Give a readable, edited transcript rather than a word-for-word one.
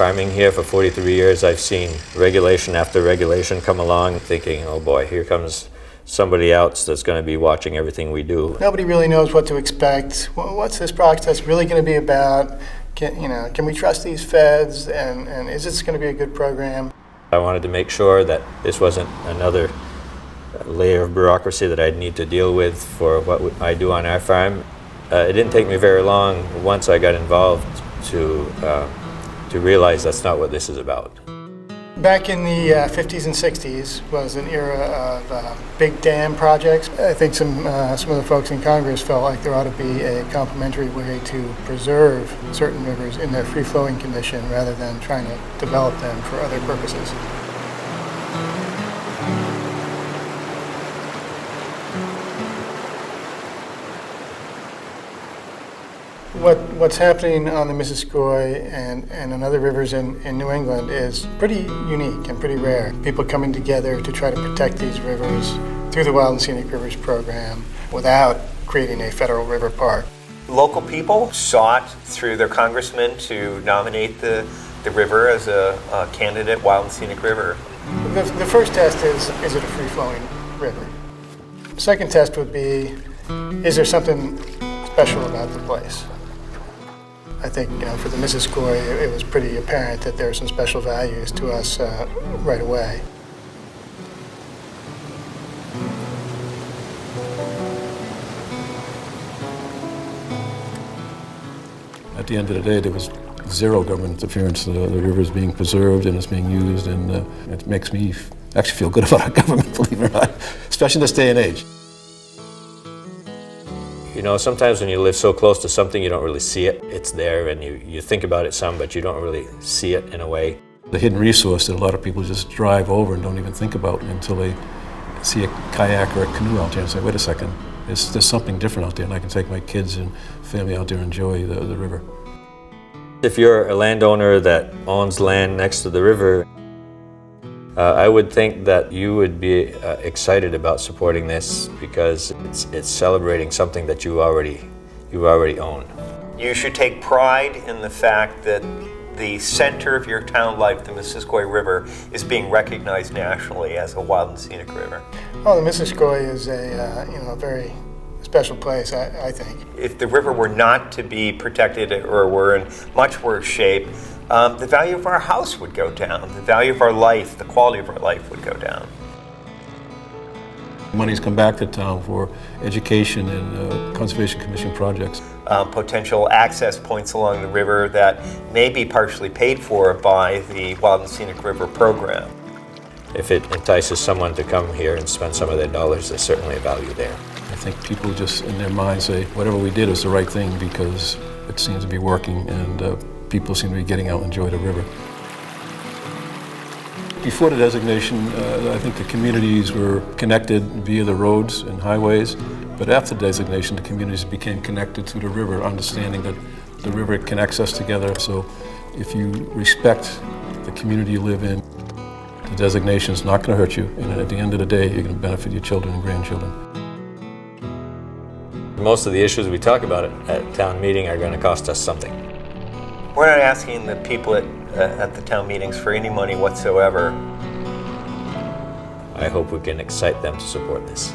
farming here for 43 years, I've seen regulation after regulation come along, thinking, oh boy, here comes somebody else that's going to be watching everything we do. Nobody really knows what to expect. What's this process really going to be about? Can we trust these feds, and is this going to be a good program? I wanted to make sure that this wasn't another layer of bureaucracy that I'd need to deal with for what I do on our farm. It didn't take me very long once I got involved to realize that's not what this is about. Back in the 50s and 60s was an era of big dam projects. I think some of the folks in Congress felt like there ought to be a complementary way to preserve certain rivers in their free-flowing condition rather than trying to develop them for other purposes. What's happening on the Missisquoi and in other rivers in New England is pretty unique and pretty rare. People coming together to try to protect these rivers through the Wild and Scenic Rivers program without creating a federal river park. Local people sought through their congressman to nominate the river as a candidate Wild and Scenic River. The first test is it a free-flowing river? The second test would be, is there something special about the place? I think, for the Missisquoi, it was pretty apparent that there are some special values to us right away. At the end of the day, there was zero government interference. The river is being preserved and it's being used, and it makes me actually feel good about our government, believe it or not, especially in this day and age. Sometimes when you live so close to something, you don't really see it. It's there, and you think about it some, but you don't really see it in a way. The hidden resource that a lot of people just drive over and don't even think about until they see a kayak or a canoe out there and say, wait a second, there's something different out there, and I can take my kids and family out there and enjoy the river. If you're a landowner that owns land next to the river, I would think that you would be excited about supporting this because it's celebrating something that you already own. You should take pride in the fact that the center of your town life, the Missisquoi River, is being recognized nationally as a wild and scenic river. Well, the Missisquoi is a very special place, I think. If the river were not to be protected or were in much worse shape, the value of our house would go down. The value of our life, the quality of our life would go down. Money's come back to town for education and Conservation Commission projects. Potential access points along the river that may be partially paid for by the Wild and Scenic River program. If it entices someone to come here and spend some of their dollars, there's certainly a value there. I think people just in their mind say, whatever we did is the right thing because it seems to be working, and people seem to be getting out and enjoy the river. Before the designation, I think the communities were connected via the roads and highways, but after the designation, the communities became connected to the river, understanding that the river connects us together. So if you respect the community you live in, the designation is not going to hurt you, and at the end of the day, you're going to benefit your children and grandchildren. Most of the issues we talk about at town meeting are going to cost us something. We're not asking the people at the town meetings for any money whatsoever. I hope we can excite them to support this.